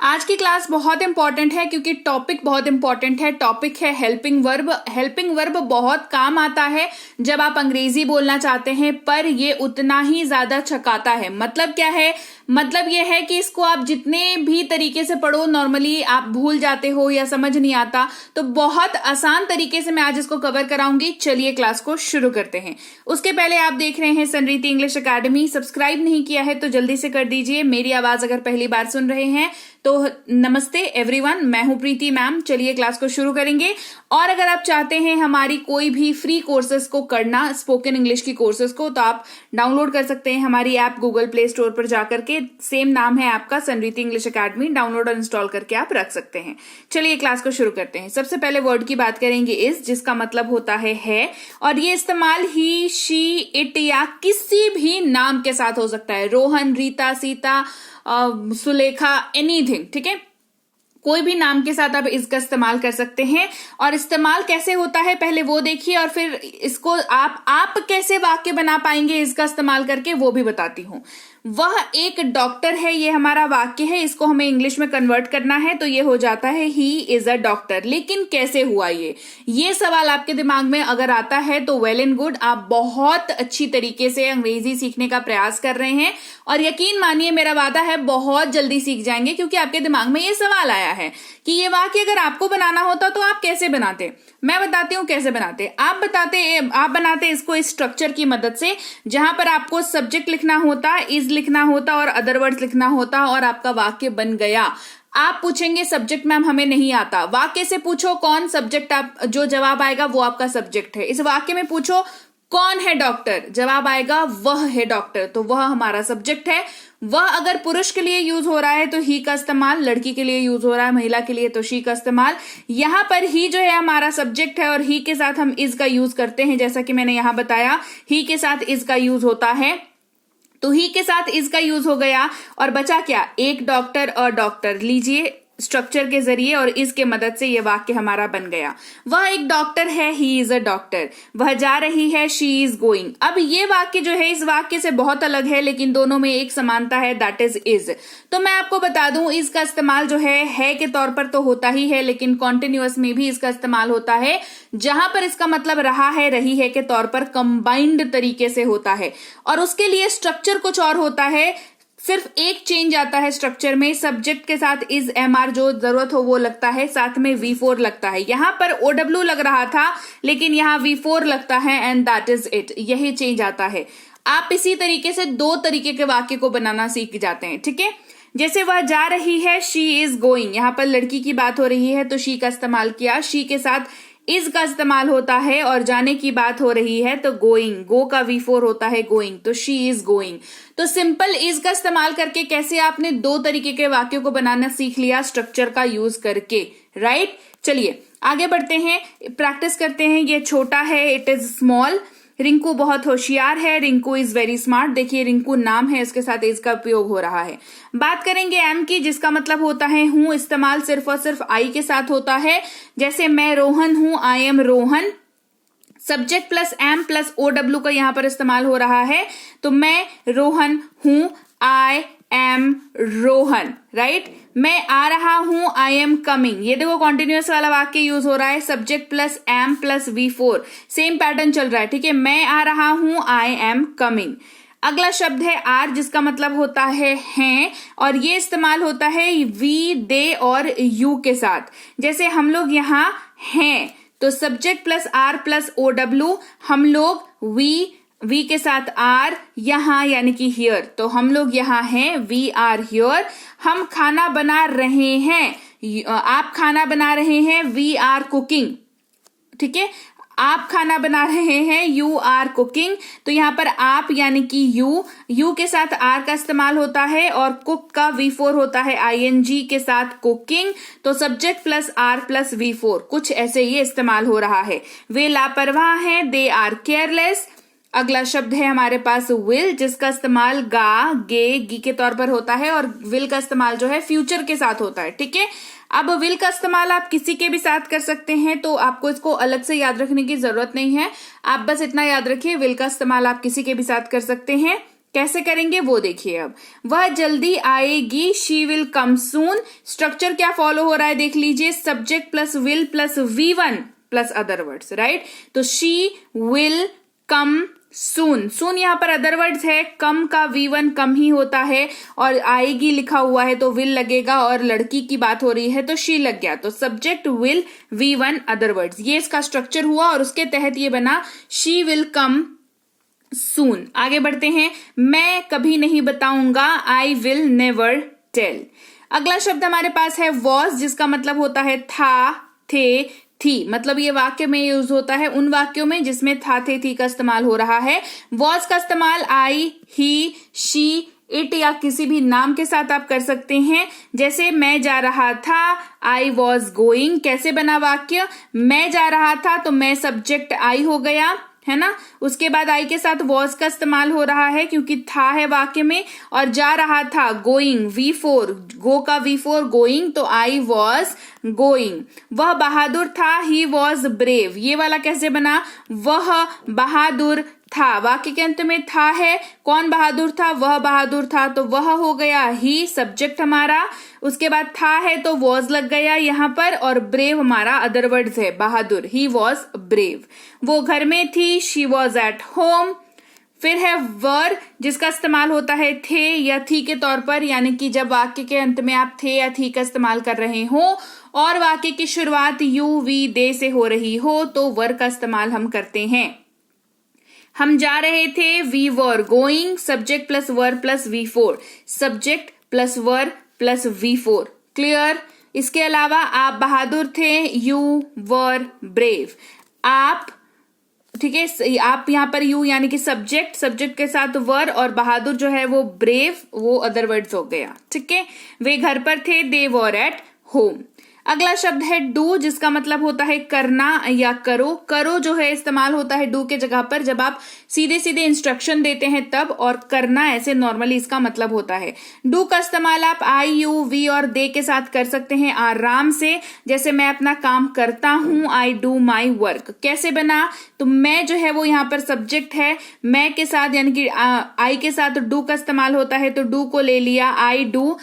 आज की क्लास बहुत इंपॉर्टेंट है क्योंकि टॉपिक बहुत इंपॉर्टेंट है। टॉपिक है हेल्पिंग वर्ब। हेल्पिंग वर्ब बहुत काम आता है जब आप अंग्रेजी बोलना चाहते हैं, पर ये उतना ही ज्यादा छकाता है। मतलब क्या है? मतलब ये है कि इसको आप जितने भी तरीके से पढ़ो, नॉर्मली आप भूल जाते हो या समझ नहीं आता, तो बहुत आसान तरीके से मैं आज इसको कवर कराऊंगी। चलिए क्लास को शुरू करते हैं। उसके पहले आप देख रहे हैं सनरीति इंग्लिश एकेडमी। सब्सक्राइब नहीं किया है तो जल्दी से कर दीजिए। मेरी आवाज अगर पहली बार सुन रहे हैं तो नमस्ते एवरीवन, मैं हूं प्रीति मैम। चलिए क्लास को शुरू करेंगे। और अगर आप चाहते हैं हमारी कोई भी फ्री कोर्सेज को करना, स्पोकन इंग्लिश की कोर्सेज को, तो आप डाउनलोड कर सकते हैं हमारी ऐप गूगल प्ले स्टोर पर जाकर के। सेम नाम है ऐप का, सनरीति इंग्लिश एकेडमी। डाउनलोड और इंस्टॉल करके आप रख सकते हैं। चलिए क्लास को शुरू करते हैं। सबसे पहले वर्ड की बात करेंगे इज, जिसका मतलब होता है। और ये इस्तेमाल ही, शी, इट या किसी भी नाम के साथ हो सकता है। रोहन, रीता, सीता, सुलेखा, एनीथिंग। ठीक है, कोई भी नाम के साथ आप इसका इस्तेमाल कर सकते हैं। और इस्तेमाल कैसे होता है पहले वो देखिए, और फिर इसको आप कैसे वाक्य बना पाएंगे इसका इस्तेमाल करके, वो भी बताती हूं। वह एक डॉक्टर है, ये हमारा वाक्य है। इसको हमें इंग्लिश में कन्वर्ट करना है तो ये हो जाता है ही इज अ डॉक्टर। लेकिन कैसे हुआ ये सवाल आपके दिमाग में अगर आता है तो वेल एंड गुड, आप बहुत अच्छी तरीके से अंग्रेजी सीखने का प्रयास कर रहे हैं। और यकीन मानिए, मेरा वादा है बहुत जल्दी सीख जाएंगे, क्योंकि आपके दिमाग में ये सवाल आया है कि ये वाक्य अगर आपको बनाना होता तो आप कैसे बनाते। मैं बताती हूँ कैसे बनाते। आप बनाते इसको इस स्ट्रक्चर की मदद से, जहां पर आपको सब्जेक्ट लिखना होता, इज लिखना होता और अदर वर्ड्स लिखना होता, और आपका वाक्य बन गया। आप पूछेंगे सब्जेक्ट मैम हमें नहीं आता। वाक्य से पूछो कौन सब्जेक्ट, आप जो जवाब आएगा वो आपका सब्जेक्ट है। इस वाक्य में पूछो कौन है डॉक्टर, जवाब आएगा वह है डॉक्टर, तो वह हमारा सब्जेक्ट है। वह अगर पुरुष के लिए यूज हो रहा है तो ही का इस्तेमाल, लड़की के लिए यूज हो रहा है, महिला के लिए तो शी का इस्तेमाल। यहां पर ही जो है हमारा सब्जेक्ट है, और ही के साथ हम इज का यूज करते हैं। जैसा कि मैंने यहां बताया, ही के साथ इज का यूज होता है, तो ही के साथ इज का यूज हो गया। और बचा क्या? एक डॉक्टर और डॉक्टर। लीजिए स्ट्रक्चर के जरिए और इसके मदद से ये वाक्य हमारा बन गया। वह एक डॉक्टर है, ही इज अ डॉक्टर। वह जा रही है, शी इज गोइंग। अब ये वाक्य जो है इस वाक्य से बहुत अलग है, लेकिन दोनों में एक समानता है, दैट इज। तो मैं आपको बता दूं, इसका इस्तेमाल जो है के तौर पर तो होता ही है, लेकिन कॉन्टिन्यूअस में भी इसका इस्तेमाल होता है, जहां पर इसका मतलब रहा है, रही है के तौर पर कंबाइंड तरीके से होता है। और उसके लिए स्ट्रक्चर कुछ और होता है, सिर्फ एक चेंज आता है स्ट्रक्चर में। सब्जेक्ट के साथ इज एमआर जो जरूरत हो वो लगता है, साथ में V4 लगता है। यहां पर OW लग रहा था, लेकिन यहां V4 लगता है, एंड दैट इज इट। यही चेंज आता है। आप इसी तरीके से दो तरीके के वाक्य को बनाना सीख जाते हैं। ठीक है, जैसे वह जा रही है, शी इज गोइंग। यहां पर लड़की की बात हो रही है तो शी का इस्तेमाल किया, शी के साथ इज का इस्तेमाल होता है। और जाने की बात हो रही है तो गोइंग, गो का V4 होता है गोइंग, तो शी इज गोइंग। तो सिंपल इज का इस्तेमाल करके कैसे आपने दो तरीके के वाक्यों को बनाना सीख लिया स्ट्रक्चर का यूज करके, राइट। चलिए आगे बढ़ते हैं, प्रैक्टिस करते हैं। ये छोटा है, इट इज स्मॉल। रिंकू बहुत होशियार है, रिंकू इज वेरी स्मार्ट। देखिए रिंकू नाम है, इसके साथ इज का उपयोग हो रहा है। बात करेंगे एम की, जिसका मतलब होता है हूं। इस्तेमाल सिर्फ और सिर्फ आई के साथ होता है। जैसे मैं रोहन हूं, I am Rohan. Subject plus am plus OW का यहां पर इस्तेमाल हो रहा है, तो मैं रोहन हूं, आई एम रोहन, राइट। मैं आ रहा हूं, आई एम कमिंग। ये देखो कॉन्टिन्यूअस वाला वाक्य यूज हो रहा है, subject plus am plus V4, same pattern चल रहा है। ठीक है, मैं आ रहा हूं, आई एम कमिंग। अगला शब्द है आर, जिसका मतलब होता है हैं, और ये इस्तेमाल होता है वी, दे और यू के साथ। जैसे हम लोग यहाँ हैं, तो subject plus are plus OW, हम लोग वी के साथ आर, यहां यानी कि हियर, तो हम लोग यहां हैं, वी आर हियर। हम खाना बना रहे हैं, आप खाना बना रहे हैं, वी आर कुकिंग। ठीक है, आप खाना बना रहे हैं, यू आर कुकिंग। तो यहां पर आप यानी कि यू के साथ आर का इस्तेमाल होता है, और कुक का V4 होता है ING के साथ, कुकिंग। तो subject plus are plus V4, कुछ ऐसे ये इस्तेमाल हो रहा है। वे लापरवाह हैं, दे आर केयरलेस। अगला शब्द है हमारे पास विल, जिसका इस्तेमाल गा, गे, गी के तौर पर होता है, और विल का इस्तेमाल जो है फ्यूचर के साथ होता है। ठीक है, अब विल का इस्तेमाल आप किसी के भी साथ कर सकते हैं, तो आपको इसको अलग से याद रखने की जरूरत नहीं है। आप बस इतना याद रखिए, विल का इस्तेमाल आप किसी के भी साथ कर सकते हैं। कैसे करेंगे वो देखिए। अब वह जल्दी आएगी, she will come soon. Structure क्या फॉलो हो रहा है देख लीजिए, subject plus will plus V1 plus other words, right. तो शी विल कम सून, सून यहां पर अदर वर्ड्स है, कम का V1 कम ही होता है और आएगी लिखा हुआ है तो विल लगेगा, और लड़की की बात हो रही है तो शी लग गया, तो subject will V1 other words, ये इसका स्ट्रक्चर हुआ और उसके तहत ये बना शी विल कम सून। आगे बढ़ते हैं, मैं कभी नहीं बताऊंगा, आई विल नेवर टेल। अगला शब्द हमारे पास है वॉज, जिसका मतलब होता है था, थे, थी। मतलब ये वाक्य में यूज होता है उन वाक्यों में जिसमें था, थे, थी का इस्तेमाल हो रहा है। वॉज का इस्तेमाल आई, ही, शी, इट या किसी भी नाम के साथ आप कर सकते हैं। जैसे मैं जा रहा था, आई वॉज गोइंग। कैसे बना वाक्य, मैं जा रहा था तो मैं सब्जेक्ट आई हो गया, है ना। उसके बाद आई के साथ वॉज का इस्तेमाल हो रहा है क्योंकि था है वाक्य में, और जा रहा था गोइंग, V4, गो का V4 गोइंग, तो आई वॉज गोइंग। वह बहादुर था, ही वॉज ब्रेव। ये वाला कैसे बना, वह बहादुर था, वाक्य के अंत में था है, कौन बहादुर था, वह बहादुर था, तो वह हो गया ही सब्जेक्ट हमारा। उसके बाद था है तो वॉज लग गया यहां पर, और ब्रेव हमारा अदर वर्ड्स है, बहादुर, ही वॉज ब्रेव। वो घर में थी, शी वॉज एट होम। फिर है वर, जिसका इस्तेमाल होता है थे या थी के तौर पर, यानी कि जब वाक्य के अंत में आप थे या थी का इस्तेमाल कर रहे हो और वाक्य की शुरुआत यू, वी, दे से हो रही हो तो वर का इस्तेमाल हम करते हैं। हम जा रहे थे, we were going, subject plus were plus V4, subject plus were plus V4। Clear. इसके अलावा आप बहादुर थे, यू वर ब्रेव। आप, ठीक है, आप यहां पर यू यानी कि सब्जेक्ट, सब्जेक्ट के साथ वर, और बहादुर जो है वो ब्रेव, वो अदर वर्ड्स हो गया। ठीक है, वे घर पर थे, दे वर एट होम। अगला शब्द है डू, जिसका मतलब होता है करना या करो। करो जो है इस्तेमाल होता है डू के जगह पर जब आप सीधे सीधे इंस्ट्रक्शन देते हैं तब, और करना ऐसे नॉर्मली इसका मतलब होता है। डू का इस्तेमाल आप आई, यू, वी और दे के साथ कर सकते हैं आराम से। जैसे मैं अपना काम करता हूं, आई डू माई वर्क। कैसे बना, तो मैं जो है वो यहाँ पर सब्जेक्ट है, मैं के साथ यानी कि आई के साथ डू का इस्तेमाल होता है, तो डू को ले लिया, आई डू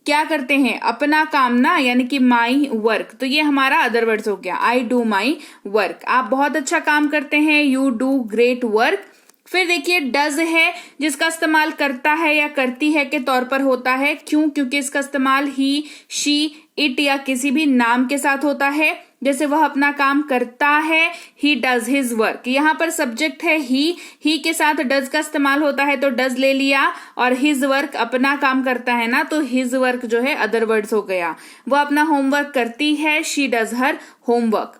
क्या करते हैं, अपना काम ना, यानी कि माई वर्क, तो ये हमारा अदर वर्ड्स हो गया, आई डू माई वर्क। आप बहुत अच्छा काम करते हैं, यू डू ग्रेट वर्क। फिर देखिए डज है, जिसका इस्तेमाल करता है या करती है के तौर पर होता है। क्यों, क्योंकि इसका इस्तेमाल ही, शी, इट या किसी भी नाम के साथ होता है। जैसे वह अपना काम करता है, ही डज हिज वर्क। यहाँ पर सब्जेक्ट है ही के साथ डज का इस्तेमाल होता है तो डज ले लिया, और हिज वर्क अपना काम करता है ना, तो हिज वर्क जो है अदर वर्ड्स हो गया। वह अपना होमवर्क करती है, शी डज हर होमवर्क।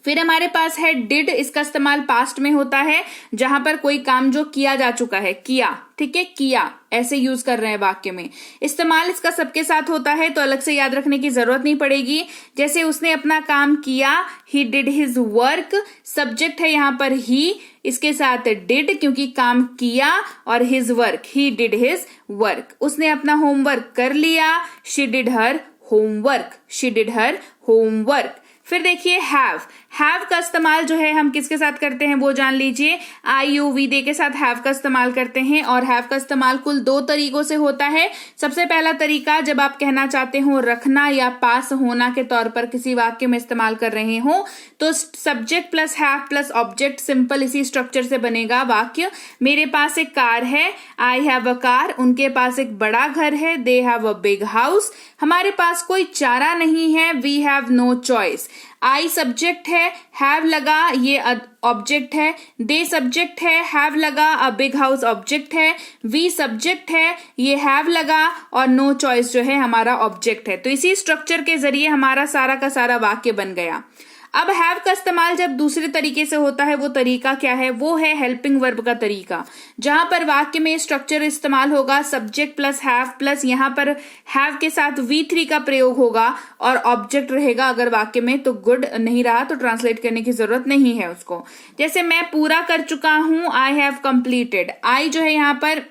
फिर हमारे पास है डिड, इसका इस्तेमाल पास्ट में होता है जहां पर कोई काम जो किया जा चुका है, किया, ठीक है, किया ऐसे यूज कर रहे हैं वाक्य में। इस्तेमाल इसका सबके साथ होता है तो अलग से याद रखने की जरूरत नहीं पड़ेगी। जैसे उसने अपना काम किया, he did his work. Subject है यहाँ पर ही, इसके साथ डिड क्योंकि काम किया, और his work, he did his work. उसने अपना होमवर्क कर लिया, she did her homework, she did her homework. फिर देखिए हैव का इस्तेमाल जो है हम किसके साथ करते हैं वो जान लीजिए। आई, यू, वी, दे के साथ हैव का इस्तेमाल करते हैं, और हैव का इस्तेमाल कुल 2 तरीकों से होता है। सबसे पहला तरीका, जब आप कहना चाहते हो रखना या पास होना के तौर पर किसी वाक्य में इस्तेमाल कर रहे हो, तो subject plus have plus object, simple इसी स्ट्रक्चर से बनेगा वाक्य। मेरे पास एक कार है, आई हैव अ कार। उनके पास एक बड़ा घर है, they have a big house. हमारे पास कोई चारा नहीं है, we have no choice. I subject है, हैव लगा, ये ऑब्जेक्ट है। दे सब्जेक्ट है, हैव लगा, अ बिग हाउस ऑब्जेक्ट है। वी सब्जेक्ट है, ये हैव लगा, और नो चॉइस जो है हमारा ऑब्जेक्ट है। तो इसी स्ट्रक्चर के जरिए हमारा सारा का सारा वाक्य बन गया। अब हैव का इस्तेमाल जब दूसरे तरीके से होता है, वो तरीका क्या है, वो है हेल्पिंग वर्ब का तरीका, जहां पर वाक्य में स्ट्रक्चर इस्तेमाल होगा सब्जेक्ट प्लस हैव प्लस यहां पर हैव के साथ V3 का प्रयोग होगा, और ऑब्जेक्ट रहेगा अगर वाक्य में, तो गुड नहीं रहा तो ट्रांसलेट करने की जरूरत नहीं है उसको। जैसे मैं पूरा कर चुका हूं, आई हैव कंप्लीटेड। आई जो है यहाँ पर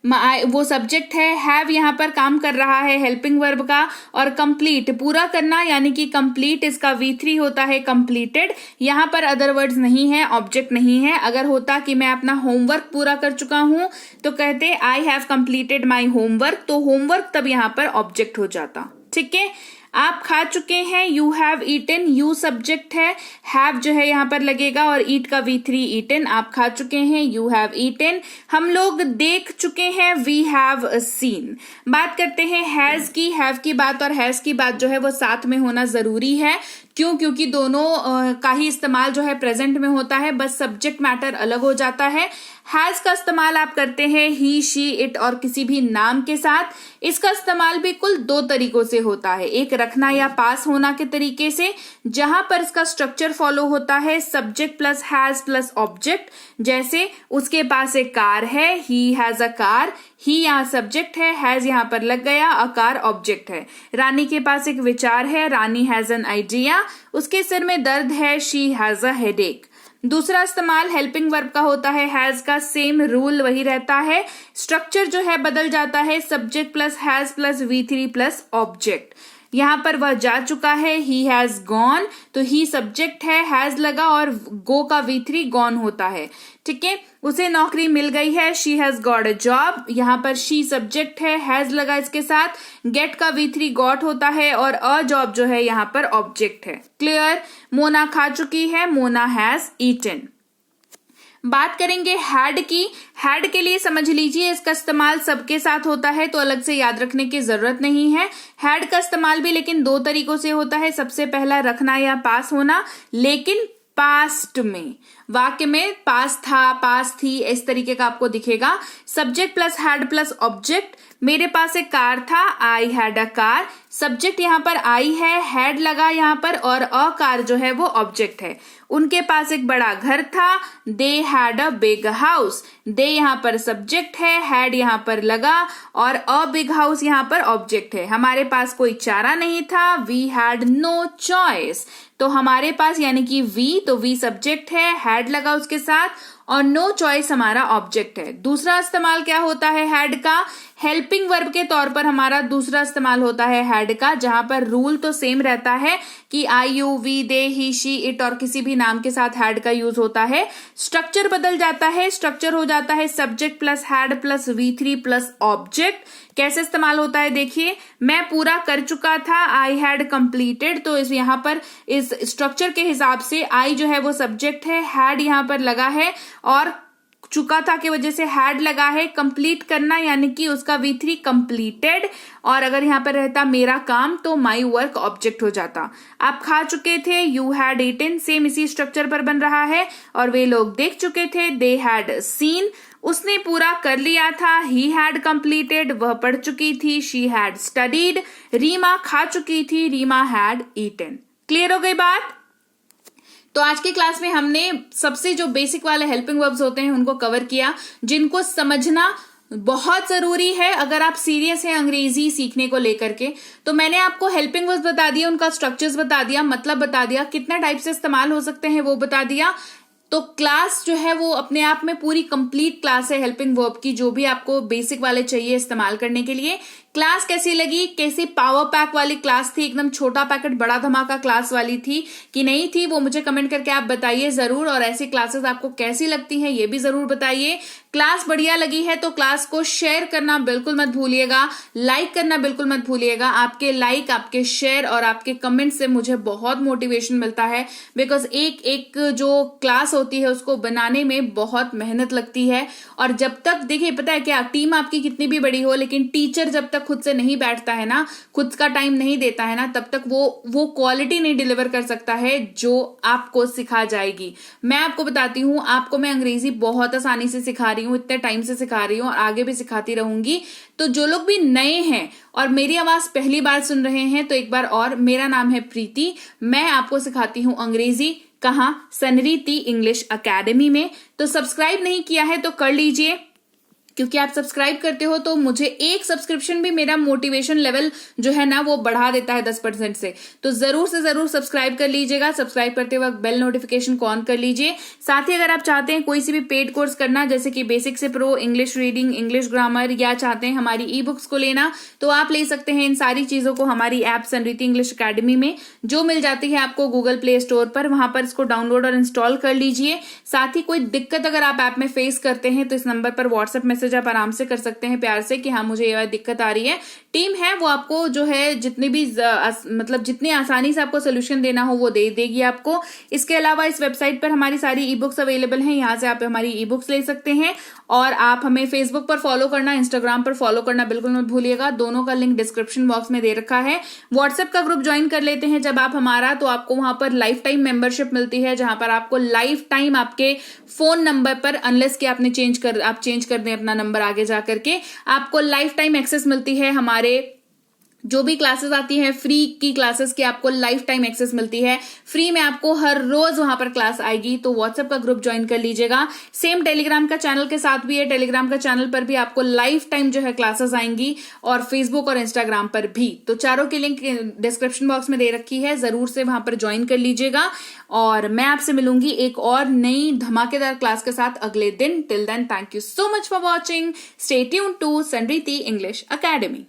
वो सब्जेक्ट है, हैव यहाँ पर काम कर रहा है हेल्पिंग वर्ब का, और कंप्लीट पूरा करना यानी कि कंप्लीट इसका V3 होता है कंप्लीटेड। यहाँ पर अदर वर्ड्स नहीं है, ऑब्जेक्ट नहीं है। अगर होता कि मैं अपना होमवर्क पूरा कर चुका हूं तो कहते I have completed my homework, तो होमवर्क तब यहाँ पर ऑब्जेक्ट हो जाता। ठीक है, आप खा चुके हैं, you have eaten, you subject है, हैव जो है यहाँ पर लगेगा और ईट का V3 ईटन। आप खा चुके हैं, यू हैव ईटन। हम लोग देख चुके हैं, वी हैव सीन। बात करते हैं हैज की। हैव की बात और हैज की बात जो है वो साथ में होना जरूरी है। क्यों? क्योंकि दोनों का ही इस्तेमाल जो है प्रेजेंट में होता है, बस सब्जेक्ट मैटर अलग हो जाता है। हैज का इस्तेमाल आप करते हैं ही, शी, इट और किसी भी नाम के साथ। इसका इस्तेमाल भी कुल 2 तरीकों से होता है, एक रखना या पास होना के तरीके से, जहां पर इसका स्ट्रक्चर फॉलो होता है subject plus has plus object. जैसे उसके पास एक कार है, ही हैज अ कार, ही यहाँ सब्जेक्ट है, हैज यहाँ पर लग गया, अ कार ऑब्जेक्ट है। रानी के पास एक विचार है, रानी हैज एन आइडिया। उसके सिर में दर्द है, शी हैज अ हेडेक। दूसरा इस्तेमाल हेल्पिंग वर्ब का होता है हैज का, सेम रूल वही रहता है, स्ट्रक्चर जो है बदल जाता है, subject plus has plus V3 plus object. यहाँ पर वह जा चुका है, ही हैज गॉन, तो ही सब्जेक्ट है, हैज लगा और गो का V3 गॉन होता है। ठीक है, उसे नौकरी मिल गई है, she has got a job. यहाँ पर शी सब्जेक्ट है, हैज लगा इसके साथ, गेट का V3 गॉट होता है और अ जॉब जो है यहाँ पर ऑब्जेक्ट है। क्लियर? मोना खा चुकी है, मोना हैज ईटन। बात करेंगे हैड की। हैड के लिए समझ लीजिए इसका इस्तेमाल सबके साथ होता है, तो अलग से याद रखने की जरूरत नहीं है। हैड का इस्तेमाल भी लेकिन 2 तरीकों से होता है। सबसे पहला रखना या पास होना, लेकिन पास्ट में, वाक्य में पास था, पास थी, इस तरीके का आपको दिखेगा। Subject plus had plus object. मेरे पास एक कार था, I had a car. Subject यहाँ पर आई है, हैड लगा यहाँ पर और अ कार जो है वो ऑब्जेक्ट है। उनके पास एक बड़ा घर था, they had a big house. They यहाँ पर सब्जेक्ट है, हैड यहाँ पर लगा और अ बिग हाउस यहाँ पर ऑब्जेक्ट है। हमारे पास कोई चारा नहीं था, वी हैड नो चॉइस। तो हमारे पास यानी कि वी, तो वी सब्जेक्ट है, हैड लगा उसके साथ और नो चॉइस हमारा ऑब्जेक्ट है। दूसरा इस्तेमाल क्या होता है हैड का? हेल्पिंग वर्ब के तौर पर हमारा दूसरा इस्तेमाल होता है हैड का, जहां पर रूल तो सेम रहता है कि I, you, we, they, he, she, it और किसी भी नाम के साथ हैड का यूज होता है। स्ट्रक्चर बदल जाता है, स्ट्रक्चर हो जाता है subject plus had plus V3 plus object. कैसे इस्तेमाल होता है देखिए, मैं पूरा कर चुका था, आई हैड कंप्लीटेड, तो इस यहाँ पर इस स्ट्रक्चर के हिसाब से आई जो है वो सब्जेक्ट है, हैड यहाँ पर लगा है और चुका था की वजह से हैड लगा है। कंप्लीट करना यानी कि उसका V3 कंप्लीटेड, और अगर यहाँ पर रहता मेरा काम तो माई वर्क ऑब्जेक्ट हो जाता। आप खा चुके थे, यू हैड ईटन, सेम इसी स्ट्रक्चर पर बन रहा है। और वे लोग देख चुके थे, दे हैड सीन, उसने पूरा कर लिया था, ही हैड कंप्लीटेड, वह पढ़ चुकी थी, शी हैड स्टडीड। रीमा खा चुकी थी, रीमा हैड ईटन। क्लियर हो गई बात? तो आज की क्लास में हमने सबसे जो बेसिक वाले हेल्पिंग वर्ब्स होते हैं उनको कवर किया, जिनको समझना बहुत जरूरी है अगर आप सीरियस हैं अंग्रेजी सीखने को लेकर के। तो मैंने आपको हेल्पिंग वर्ब्स बता दिया, उनका स्ट्रक्चर्स बता दिया, मतलब बता दिया, कितना टाइप से इस्तेमाल हो सकते हैं वो बता दिया। तो क्लास जो है वो अपने आप में पूरी कंप्लीट क्लास है हेल्पिंग वर्ब की, जो भी आपको बेसिक वाले चाहिए इस्तेमाल करने के लिए। क्लास कैसी लगी? कैसी पावर पैक वाली क्लास थी? एकदम छोटा पैकेट बड़ा धमाका क्लास वाली थी कि नहीं थी? वो मुझे कमेंट करके आप बताइए जरूर। और ऐसी क्लासेस आपको कैसी लगती हैं ये भी जरूर बताइए। क्लास बढ़िया लगी है तो क्लास को शेयर करना बिल्कुल मत भूलिएगा, लाइक करना बिल्कुल मत भूलिएगा। आपके लाइक, आपके शेयर और आपके कमेंट से मुझे बहुत मोटिवेशन मिलता है, बिकॉज एक एक जो क्लास होती है उसको बनाने में बहुत मेहनत लगती है। और जब तक देखिए, पता है क्या, टीम आपकी कितनी भी बड़ी हो, लेकिन टीचर जब तक खुद से नहीं बैठता है ना, खुद का टाइम नहीं देता है ना, तब तक वो क्वालिटी नहीं डिलीवर कर सकता है जो आपको सिखा जाएगी। मैं आपको बताती हूँ, आपको मैं अंग्रेजी बहुत आसानी से सिखा रही हूँ, इतने टाइम से सिखा रही हूँ और आगे भी सिखाती रहूंगी। तो जो लोग भी नए हैं और मेरी आवाज पहली बार सुन रहे हैं, तो एक बार और, मेरा नाम है प्रीति, मैं आपको सिखाती हूँ अंग्रेजी। कहाँ? सनरीति इंग्लिश अकेडमी में। तो सब्सक्राइब नहीं किया है तो कर लीजिए, क्योंकि आप सब्सक्राइब करते हो तो मुझे एक सब्सक्रिप्शन भी मेरा मोटिवेशन लेवल जो है ना वो बढ़ा देता है 10% से। तो जरूर से जरूर सब्सक्राइब कर लीजिएगा। सब्सक्राइब करते वक्त बेल नोटिफिकेशन को ऑन कर लीजिए। साथ ही अगर आप चाहते हैं कोई सी भी पेड कोर्स करना, जैसे कि बेसिक से pro, English reading, English grammar, या चाहते हैं हमारी ई बुक्स को लेना, तो आप ले सकते हैं इन सारी चीजों को हमारी ऐप संरीति इंग्लिश अकेडमी में, जो मिल जाती है आपको गूगल प्ले स्टोर पर। वहां पर इसको डाउनलोड और इंस्टॉल कर लीजिए। साथ ही कोई दिक्कत अगर आप ऐप में फेस करते हैं तो इस नंबर पर व्हाट्सएप मैसेज आप आराम से कर सकते हैं प्यार से कि हाँ मुझे ये दिक्कत आ रही है। टीम है वो आपको जो है जितनी भी मतलब जितनी आसानी से आपको सोल्यूशन देना हो वो दे देगी आपको। इसके अलावा इस वेबसाइट पर हमारी सारी ई बुक्स अवेलेबल हैं, यहाँ से आप हमारी ई बुक्स ले सकते हैं। और आप हमें फेसबुक पर फॉलो करना, इंस्टाग्राम पर फॉलो करना बिल्कुल मत भूलिएगा। दोनों का लिंक डिस्क्रिप्शन बॉक्स में दे रखा है। व्हाट्सएप का ग्रुप ज्वाइन कर लेते हैं जब आप हमारा, तो आपको वहां पर लाइफ टाइम मेंबरशिप मिलती है, जहां पर आपको लाइफ टाइम आपके फोन नंबर पर, अनलेस कि आपने चेंज कर दें अपना नंबर आगे जा करके, आपको लाइफ टाइम एक्सेस मिलती है। हमारे जो भी क्लासेस आती है फ्री की क्लासेस की आपको लाइफ टाइम एक्सेस मिलती है। फ्री में आपको हर रोज वहां पर क्लास आएगी। तो व्हाट्सएप का ग्रुप ज्वाइन कर लीजिएगा। सेम टेलीग्राम का चैनल के साथ भी है। टेलीग्राम का चैनल पर भी आपको लाइफ टाइम जो है क्लासेस आएंगी, और फेसबुक और इंस्टाग्राम पर भी। तो चारों की लिंक डिस्क्रिप्शन बॉक्स में दे रखी है, जरूर से वहां पर ज्वाइन कर लीजिएगा। और मैं आपसे मिलूंगी एक और नई धमाकेदार क्लास के साथ अगले दिन। Till then, thank you so much for watching. Stay tuned to Sanriti English academy.